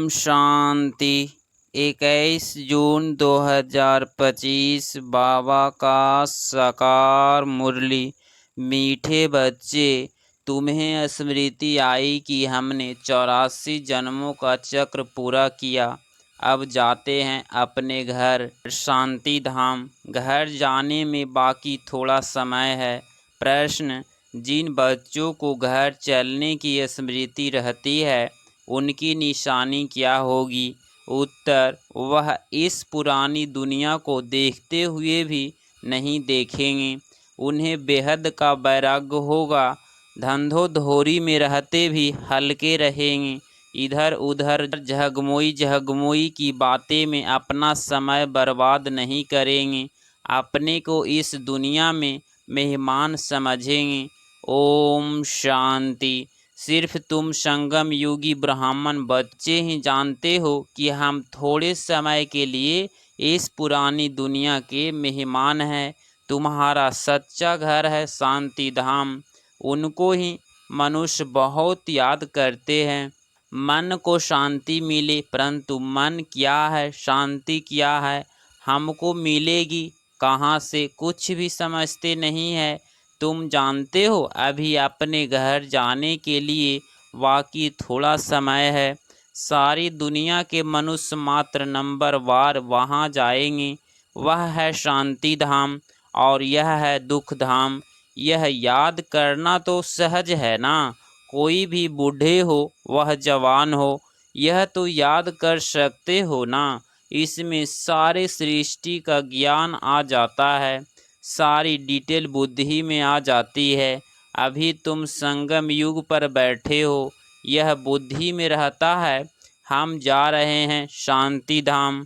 शांति। 21 जून 2025 बाबा का साकार मुरली। मीठे बच्चे, तुम्हें स्मृति आई कि हमने 84 जन्मों का चक्र पूरा किया। अब जाते हैं अपने घर शांति धाम। घर जाने में बाकी थोड़ा समय है। प्रश्न: जिन बच्चों को घर चलने की स्मृति रहती है उनकी निशानी क्या होगी? उत्तर: वह इस पुरानी दुनिया को देखते हुए भी नहीं देखेंगे। उन्हें बेहद का वैराग्य होगा। धंधोधोरी में रहते भी हल्के रहेंगे। इधर उधर झगमोई की बातें में अपना समय बर्बाद नहीं करेंगे। अपने को इस दुनिया में मेहमान समझेंगे। ओम शांति। सिर्फ तुम संगम युगी ब्राह्मण बच्चे ही जानते हो कि हम थोड़े समय के लिए इस पुरानी दुनिया के मेहमान हैं। तुम्हारा सच्चा घर है शांति धाम। उनको ही मनुष्य बहुत याद करते हैं। मन को शांति मिले, परंतु मन क्या है, शांति क्या है, हमको मिलेगी कहाँ से, कुछ भी समझते नहीं है। तुम जानते हो अभी अपने घर जाने के लिए बाकी थोड़ा समय है। सारी दुनिया के मनुष्य मात्र नंबर वार वहाँ जाएंगे। वह है शांति धाम और यह है दुख धाम। यह याद करना तो सहज है ना। कोई भी बूढ़े हो वह जवान हो, यह तो याद कर सकते हो ना। इसमें सारे सृष्टि का ज्ञान आ जाता है। सारी डिटेल बुद्धि में आ जाती है। अभी तुम संगम युग पर बैठे हो, यह बुद्धि में रहता है। हम जा रहे हैं शांति धाम।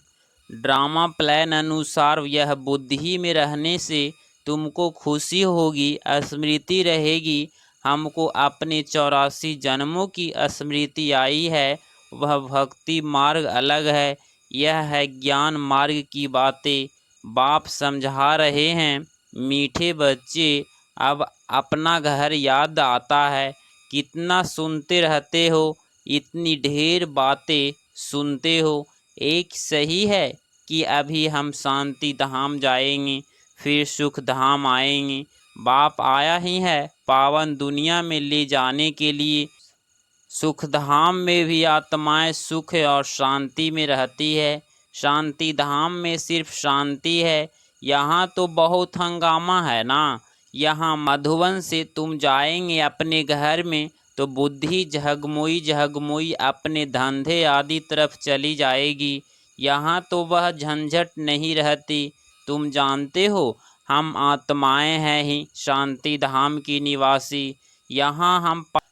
ड्रामा प्लान अनुसार यह बुद्धि में रहने से तुमको खुशी होगी, स्मृति रहेगी। हमको अपने 84 जन्मों की स्मृति आई है। वह भक्ति मार्ग अलग है, यह है ज्ञान मार्ग की बातें। बाप समझा रहे हैं, मीठे बच्चे अब अपना घर याद आता है। कितना सुनते रहते हो, इतनी ढेर बातें सुनते हो। एक सही है कि अभी हम शांति धाम जाएंगे, फिर सुख धाम आएंगे। बाप आया ही है पावन दुनिया में ले जाने के लिए। सुख धाम में भी आत्माएं सुख और शांति में रहती है। शांति धाम में सिर्फ शांति है। यहाँ तो बहुत हंगामा है ना। यहाँ मधुवन से तुम जाएंगे अपने घर में तो बुद्धि झगमोई अपने धंधे आदि तरफ चली जाएगी। यहाँ तो वह झंझट नहीं रहती। तुम जानते हो हम आत्माएं हैं ही शांति धाम की निवासी। यहाँ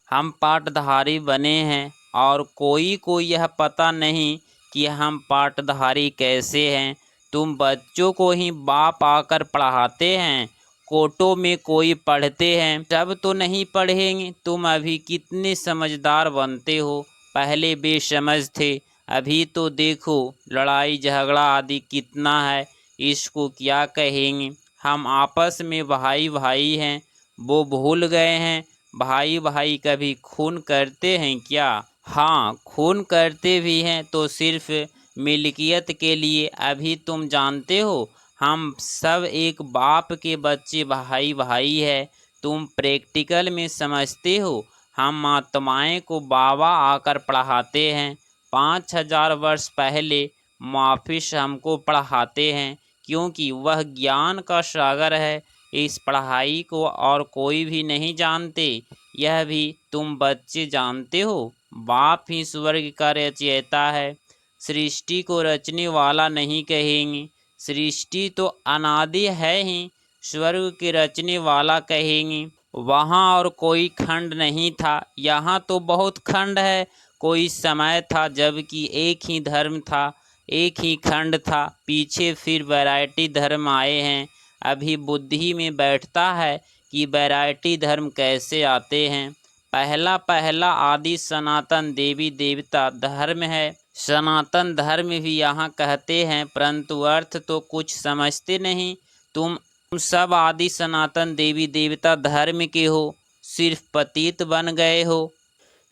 हम पाठधारी बने हैं और कोई को यह पता नहीं कि हम पाठधारी कैसे हैं। तुम बच्चों को ही बाप आकर पढ़ाते हैं। कोटों में कोई पढ़ते हैं, सब तो नहीं पढ़ेंगे। तुम अभी कितने समझदार बनते हो, पहले बेसमझ थे। अभी तो देखो लड़ाई झगड़ा आदि कितना है, इसको क्या कहेंगे। हम आपस में भाई भाई हैं, वो भूल गए हैं। भाई भाई कभी खून करते हैं क्या? हाँ, खून करते भी हैं तो सिर्फ मिल्कियत के लिए। अभी तुम जानते हो हम सब एक बाप के बच्चे भाई भाई है। तुम प्रैक्टिकल में समझते हो। हम आत्माएं को बाबा आकर पढ़ाते हैं। 5000 वर्ष पहले मुआफिस हमको पढ़ाते हैं, क्योंकि वह ज्ञान का सागर है। इस पढ़ाई को और कोई भी नहीं जानते, यह भी तुम बच्चे जानते हो। बाप ही स्वर्ग का रचयिता है, सृष्टि को रचने वाला नहीं कहेंगे। सृष्टि तो अनादि है ही, स्वर्ग के रचने वाला कहेंगे। वहाँ और कोई खंड नहीं था, यहाँ तो बहुत खंड है। कोई समय था जबकि एक ही धर्म था, एक ही खंड था। पीछे फिर वैरायटी धर्म आए हैं। अभी बुद्धि में बैठता है कि वैरायटी धर्म कैसे आते हैं। पहला आदि सनातन देवी देवता धर्म है। सनातन धर्म भी यहाँ कहते हैं, परंतु अर्थ तो कुछ समझते नहीं। तुम सब आदि सनातन देवी देवता धर्म के हो, सिर्फ पतित बन गए हो।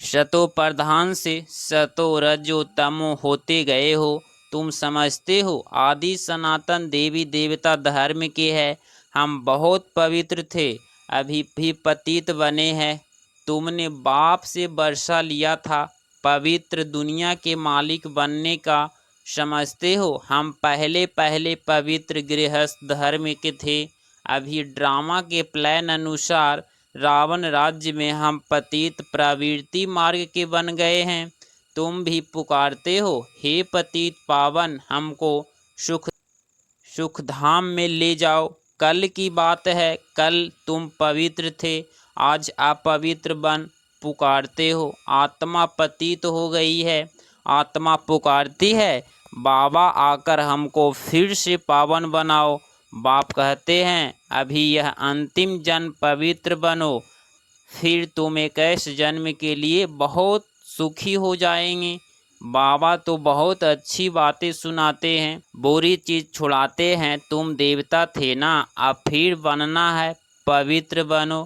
शतो प्रधान से सतो रजो तमो होते गए हो। तुम समझते हो आदि सनातन देवी देवता धर्म के है। हम बहुत पवित्र थे, अभी भी पतित बने हैं। तुमने बाप से वर्षा लिया था पवित्र दुनिया के मालिक बनने का। समझते हो हम पहले पहले पवित्र गृहस्थ धर्म के थे। अभी ड्रामा के प्लान अनुसार रावण राज्य में हम पतित प्रवृत्ति मार्ग के बन गए हैं। तुम भी पुकारते हो हे पतित पावन, हमको सुख सुखधाम में ले जाओ। कल की बात है, कल तुम पवित्र थे, आज अपवित्र बन पुकारते हो। आत्मा पतित हो गई है, आत्मा पुकारती है बाबा आकर हमको फिर से पावन बनाओ। बाप कहते हैं अभी यह अंतिम जन्म पवित्र बनो, फिर तुम 21 जन्म के लिए बहुत सुखी हो जाएंगे। बाबा तो बहुत अच्छी बातें सुनाते हैं, बुरी चीज छुड़ाते हैं। तुम देवता थे ना, अब फिर बनना है, पवित्र बनो।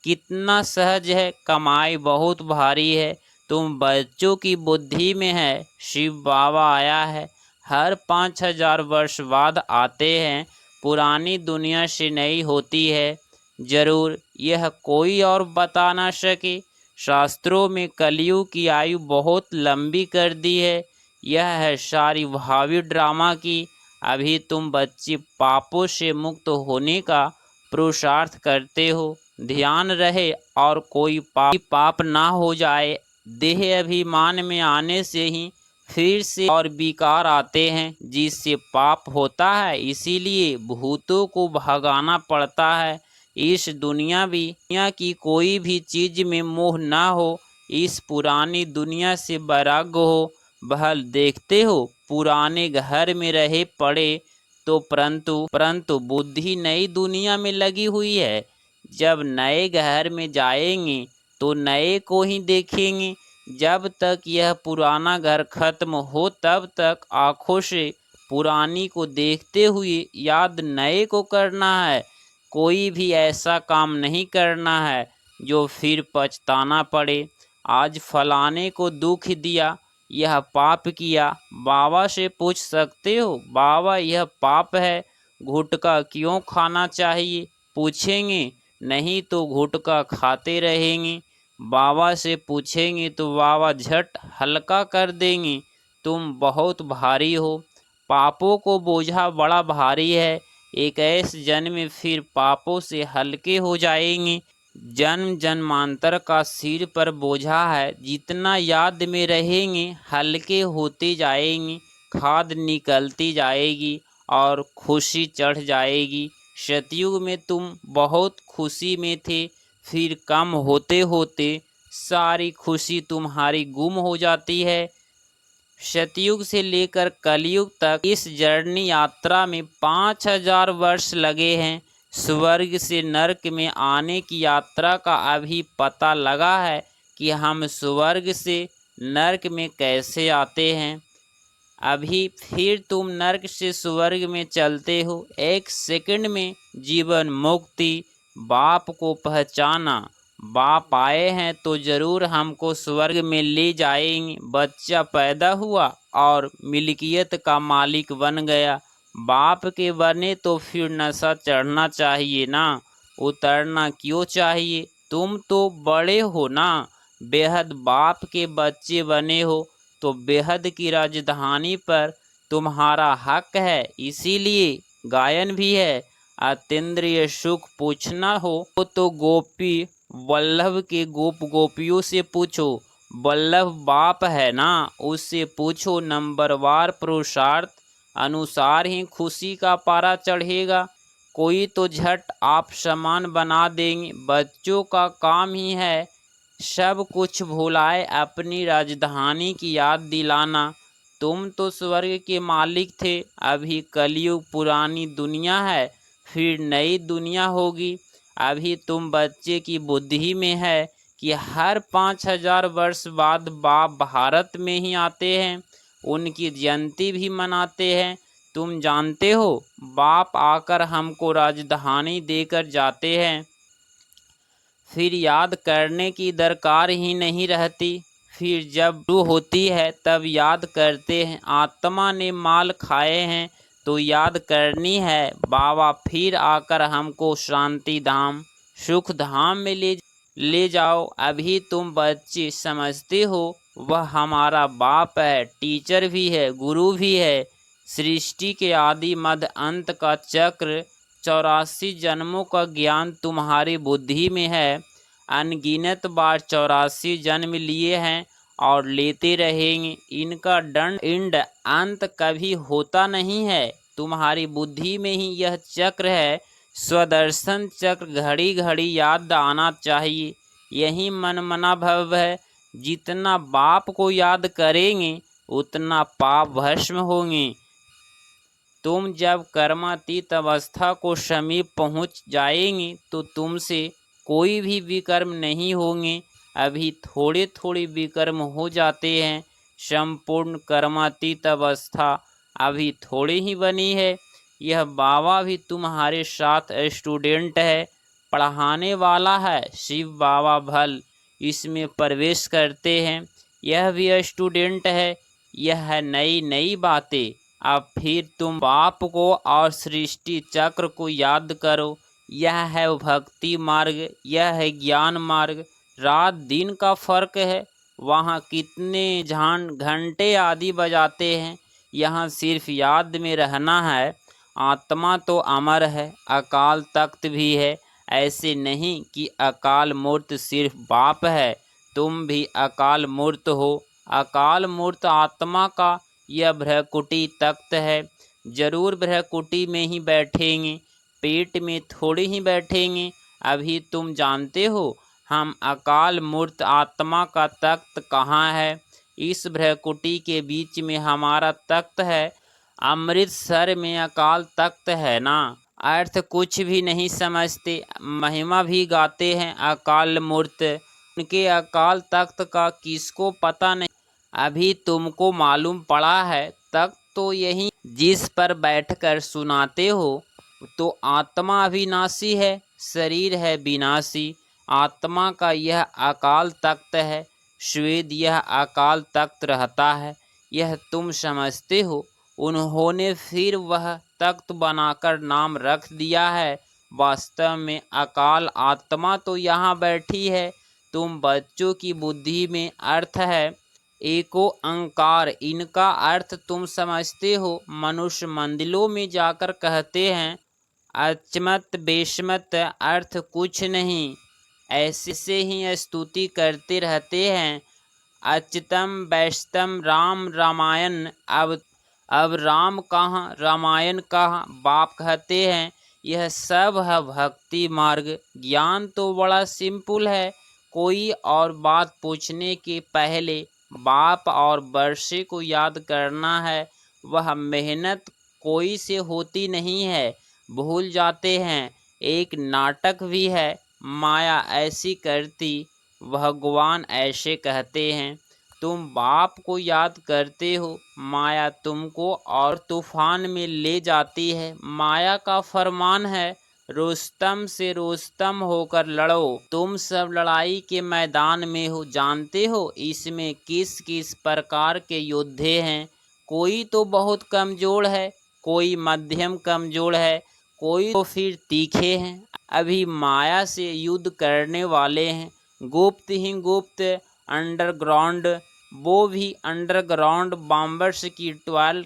कितना सहज है, कमाई बहुत भारी है। तुम बच्चों की बुद्धि में है, शिव बाबा आया है, हर 5000 वर्ष बाद आते हैं। पुरानी दुनिया से नई होती है, जरूर यह कोई और बता ना सके। शास्त्रों में कलयुग की आयु बहुत लंबी कर दी है। यह है सारी भावी ड्रामा की। अभी तुम बच्चे पापों से मुक्त होने का पुरुषार्थ करते हो। ध्यान रहे और कोई पाप ना हो जाए। देह अभिमान में आने से ही फिर से और विकार आते हैं, जिससे पाप होता है। इसीलिए भूतों को भगाना पड़ता है। इस दुनिया की कोई भी चीज में मोह ना हो। इस पुरानी दुनिया से वैराग्य हो। बहल देखते हो पुराने घर में रहे पड़े तो परंतु बुद्धि नई दुनिया में लगी हुई है। जब नए घर में जाएंगे तो नए को ही देखेंगे। जब तक यह पुराना घर खत्म हो तब तक आंखों से पुरानी को देखते हुए याद नए को करना है। कोई भी ऐसा काम नहीं करना है जो फिर पछताना पड़े। आज फलाने को दुख दिया, यह पाप किया। बाबा से पूछ सकते हो बाबा यह पाप है, गुटखा क्यों खाना चाहिए? पूछेंगे नहीं तो गुटखा खाते रहेंगे। बाबा से पूछेंगे तो बाबा झट हल्का कर देंगे। तुम बहुत भारी हो, पापों को बोझा बड़ा भारी है। 21 जन्म में फिर पापों से हल्के हो जाएंगे। जन्म जन्मांतर का सिर पर बोझा है, जितना याद में रहेंगे हल्के होते जाएंगे। खाद निकलती जाएगी और खुशी चढ़ जाएगी। सतयुग में तुम बहुत खुशी में थे, फिर कम होते होते सारी खुशी तुम्हारी गुम हो जाती है। सतयुग से लेकर कलयुग तक इस जर्नी यात्रा में 5000 वर्ष लगे हैं। स्वर्ग से नरक में आने की यात्रा का अभी पता लगा है कि हम स्वर्ग से नरक में कैसे आते हैं। अभी फिर तुम नरक से स्वर्ग में चलते हो। 1 सेकंड में जीवन मुक्ति। बाप को पहचाना, बाप आए हैं तो जरूर हमको स्वर्ग में ले जाएंगे। बच्चा पैदा हुआ और मिल्कियत का मालिक बन गया। बाप के बने तो फिर नशा चढ़ना चाहिए ना, उतरना क्यों चाहिए? तुम तो बड़े हो ना, बेहद बाप के बच्चे बने हो तो बेहद की राजधानी पर तुम्हारा हक है। इसीलिए गायन भी है, अतीन्द्रिय सुख पूछना हो तो गोपी वल्लभ के गोपियों से पूछो। वल्लभ बाप है ना, उससे पूछो। नंबरवार पुरुषार्थ अनुसार ही खुशी का पारा चढ़ेगा। कोई तो झट आप समान बना देंगे। बच्चों का काम ही है सब कुछ भुलाए, अपनी राजधानी की याद दिलाना। तुम तो स्वर्ग के मालिक थे, अभी कलयुग पुरानी दुनिया है, फिर नई दुनिया होगी। अभी तुम बच्चे की बुद्धि में है कि हर 5000 वर्ष बाद बाप भारत में ही आते हैं, उनकी जयंती भी मनाते हैं। तुम जानते हो बाप आकर हमको राजधानी देकर जाते हैं। फिर याद करने की दरकार ही नहीं रहती। फिर जब शुरू होती है तब याद करते हैं। आत्मा ने माल खाए हैं तो याद करनी है। बाबा फिर आकर हमको शांति धाम सुख धाम में ले जाओ। अभी तुम बच्चे समझते हो वह हमारा बाप है, टीचर भी है, गुरु भी है। सृष्टि के आदि मध्य अंत का चक्र 84 जन्मों का ज्ञान तुम्हारी बुद्धि में है। अनगिनत बार 84 जन्म लिए हैं और लेते रहेंगे। इनका दंड इंड अंत कभी होता नहीं है। तुम्हारी बुद्धि में ही यह चक्र है। स्वदर्शन चक्र घड़ी घड़ी याद आना चाहिए। यही मनमना भव है। जितना बाप को याद करेंगे उतना पाप भस्म होंगे। तुम जब कर्मातीत अवस्था को समीप पहुँच जाएंगे तो तुमसे कोई भी विकर्म नहीं होंगे। अभी थोड़े थोड़े विकर्म हो जाते हैं। संपूर्ण कर्मातीत अवस्था अभी थोड़ी ही बनी है। यह बाबा भी तुम्हारे साथ स्टूडेंट है, पढ़ाने वाला है। शिव बाबा भल इसमें प्रवेश करते हैं। यह भी स्टूडेंट है। यह है नई नई बातें। अब फिर तुम बाप को और सृष्टि चक्र को याद करो। यह है भक्ति मार्ग, यह है ज्ञान मार्ग। रात दिन का फर्क है। वहाँ कितने घंटे आदि बजाते हैं। यहाँ सिर्फ याद में रहना है। आत्मा तो अमर है, अकाल तख्त भी है। ऐसे नहीं कि अकाल मूर्त सिर्फ बाप है, तुम भी अकाल मूर्त हो। अकाल मूर्त आत्मा का यह भ्रकुटी तख्त है। जरूर भ्रकुटी में ही बैठेंगे, पेट में थोड़ी ही बैठेंगे। अभी तुम जानते हो हम अकाल मूर्त आत्मा का तख्त कहाँ है। इस भ्रकुटी के बीच में हमारा तख्त है। अमृतसर में अकाल तख्त है ना। अर्थ कुछ भी नहीं समझते, महिमा भी गाते हैं अकाल मूर्त। उनके अकाल तख्त का किसको पता नहीं। अभी तुमको मालूम पड़ा है। तख्त तो यही जिस पर बैठकर सुनाते हो। तो आत्मा अविनाशी है, शरीर है विनाशी। आत्मा का यह अकाल तख्त है। श्वेद यह अकाल तख्त रहता है। यह तुम समझते हो। उन्होंने फिर वह तख्त बनाकर नाम रख दिया है। वास्तव में अकाल आत्मा तो यहाँ बैठी है। तुम बच्चों की बुद्धि में अर्थ है एको अंकार। इनका अर्थ तुम समझते हो। मनुष्य मंदिरों में जाकर कहते हैं अचमत बेशमत, अर्थ कुछ नहीं, ऐसे से ही स्तुति करते रहते हैं। अच्युतम वैष्णव राम रामायण। अब राम कहाँ, रामायण कहाँ, बाप कहते हैं। यह सब है भक्ति मार्ग। ज्ञान तो बड़ा सिंपल है। कोई और बात पूछने के पहले बाप और वर्षे को याद करना है। वह मेहनत कोई से होती नहीं है, भूल जाते हैं। एक नाटक भी है, माया ऐसी करती, भगवान ऐसे कहते हैं। तुम बाप को याद करते हो, माया तुमको और तूफान में ले जाती है। माया का फरमान है रुस्तम से रुस्तम होकर लड़ो। तुम सब लड़ाई के मैदान में हो, जानते हो इसमें किस किस प्रकार के योद्धे हैं। कोई तो बहुत कमजोर है, कोई मध्यम कमजोर है, कोई तो फिर तीखे हैं। अभी माया से युद्ध करने वाले हैं। गुप्त ही गुप्त अंडरग्राउंड, वो भी अंडरग्राउंड बॉम्बर्स की ट्रायल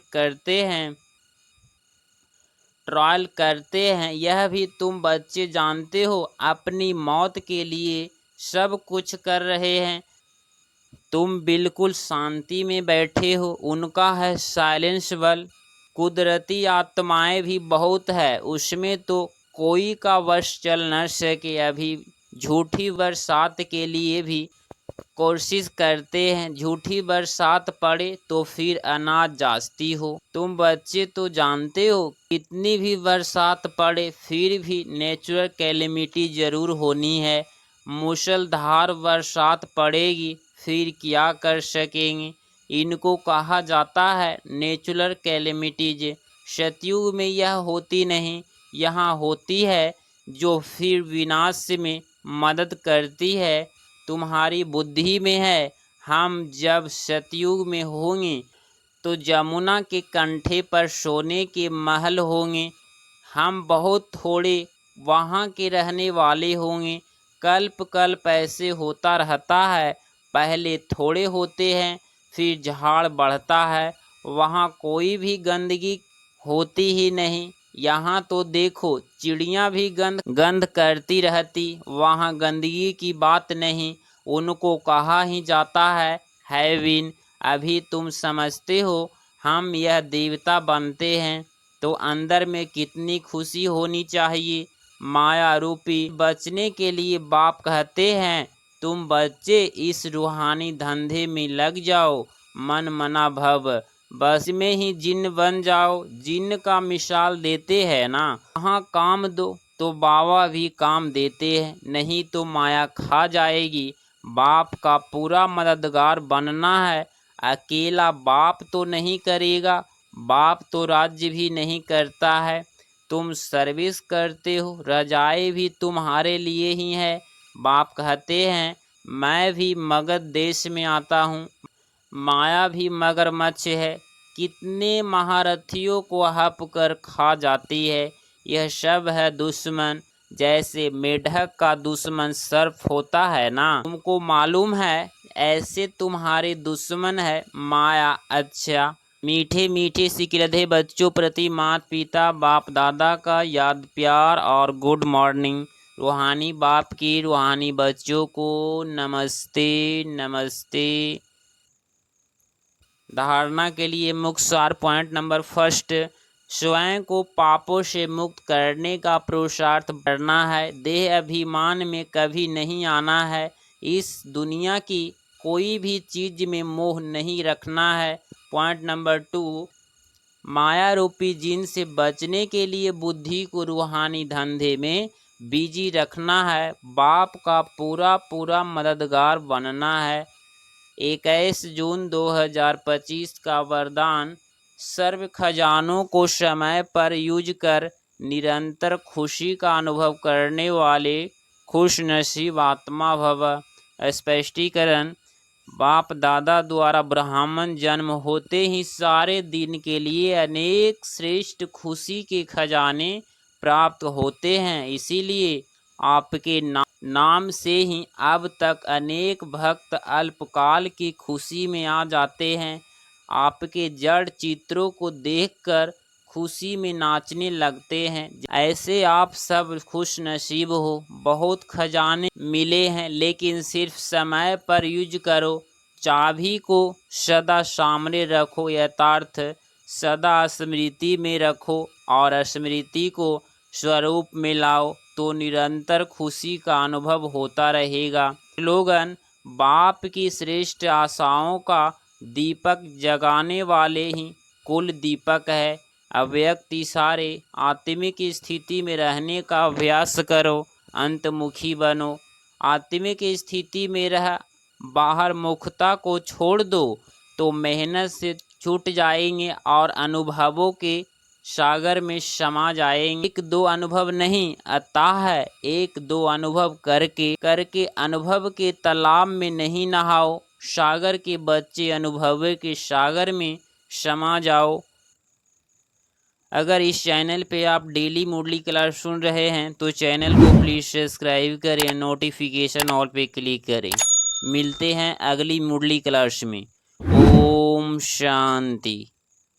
करते हैं। यह भी तुम बच्चे जानते हो। अपनी मौत के लिए सब कुछ कर रहे हैं। तुम बिल्कुल शांति में बैठे हो। उनका है साइलेंस बल। कुदरती आत्माएं भी बहुत है, उसमें तो कोई का वश चल न सके। अभी झूठी बरसात के लिए भी कोशिश करते हैं। झूठी बरसात पड़े तो फिर अनाज जास्ती हो। तुम बच्चे तो जानते हो कितनी भी बरसात पड़े फिर भी नेचुरल कैलेमिटी जरूर होनी है। मूसलाधार बरसात पड़ेगी, फिर क्या कर सकेंगे। इनको कहा जाता है नेचुरल कैलेमिटीज। सतयुग में यह होती नहीं, यहाँ होती है, जो फिर विनाश में मदद करती है तुम्हारी बुद्धि में है। हम जब सतयुग में होंगे तो जमुना के कंठे पर सोने के महल होंगे। हम बहुत थोड़े वहाँ के रहने वाले होंगे। कल्प कल्प ऐसे होता रहता है, पहले थोड़े होते हैं फिर झाड़ बढ़ता है। वहाँ कोई भी गंदगी होती ही नहीं। यहाँ तो देखो चिड़ियाँ भी गंध करती रहती, वहाँ गंदगी की बात नहीं। उनको कहा ही जाता है हैविन। अभी तुम समझते हो हम यह देवता बनते हैं तो अंदर में कितनी खुशी होनी चाहिए। माया रूपी बचने के लिए बाप कहते हैं तुम बच्चे इस रूहानी धंधे में लग जाओ, मन मना भव, बस में ही जिन्न बन जाओ। जिन्न का मिसाल देते हैं ना, वहाँ काम दो तो बाबा भी काम देते हैं, नहीं तो माया खा जाएगी। बाप का पूरा मददगार बनना है। अकेला बाप तो नहीं करेगा, बाप तो राज्य भी नहीं करता है। तुम सर्विस करते हो, रजाई भी तुम्हारे लिए ही है। बाप कहते हैं मैं भी मगध देश में आता हूँ, माया भी मगरमच्छ है, कितने महारथियों को हप कर खा जाती है। यह सब है दुश्मन, जैसे मेढक का दुश्मन सर्प होता है ना, तुमको मालूम है ऐसे तुम्हारे दुश्मन है माया। अच्छा मीठे मीठे सिकलधे बच्चों प्रति माता पिता बाप दादा का याद प्यार और गुड मॉर्निंग। रूहानी बाप की रूहानी बच्चों को नमस्ते नमस्ते। धारणा के लिए मुख्य सार पॉइंट नंबर फर्स्ट, स्वयं को पापों से मुक्त करने का पुरुषार्थ करना है। देह अभिमान में कभी नहीं आना है। इस दुनिया की कोई भी चीज में मोह नहीं रखना है। पॉइंट नंबर टू, माया रूपी जिन से बचने के लिए बुद्धि को रूहानी धंधे में बिजी रखना है। बाप का पूरा पूरा मददगार बनना है। 21 जून 2025 का वरदान, सर्व खजानों को समय पर यूज कर निरंतर खुशी का अनुभव करने वाले खुश नसीब आत्मा भव। स्पष्टीकरण, बाप दादा द्वारा ब्राह्मण जन्म होते ही सारे दिन के लिए अनेक श्रेष्ठ खुशी के खजाने प्राप्त होते हैं। इसीलिए आपके नाम से ही अब तक अनेक भक्त अल्पकाल की खुशी में आ जाते हैं। आपके जड़ चित्रों को देखकर खुशी में नाचने लगते हैं। ऐसे आप सब खुश नसीब हो, बहुत खजाने मिले हैं, लेकिन सिर्फ समय पर यूज करो। चाबी को सदा सामने रखो, यथार्थ सदा स्मृति में रखो और स्मृति को स्वरूप में लाओ तो निरंतर खुशी का अनुभव होता रहेगा। स्लोगन, बाप की श्रेष्ठ आशाओं का दीपक जगाने वाले ही कुल दीपक है। अव्यक्त इशारे, आत्मिक स्थिति में रहने का अभ्यास करो, अंतमुखी बनो। आत्मिक स्थिति में रह बाहर मुखता को छोड़ दो तो मेहनत से छूट जाएंगे और अनुभवों के सागर में समा जाएंगे। एक दो अनुभव नहीं, अतः है एक दो अनुभव करके अनुभव के तालाब में नहीं नहाओ। सागर के बच्चे अनुभव के सागर में समा जाओ। अगर इस चैनल पे आप डेली मुरली क्लास सुन रहे हैं तो चैनल को प्लीज़ सब्सक्राइब करें, नोटिफिकेशन ऑल पे क्लिक करें। मिलते हैं अगली मुरली क्लास में। ओम शांति।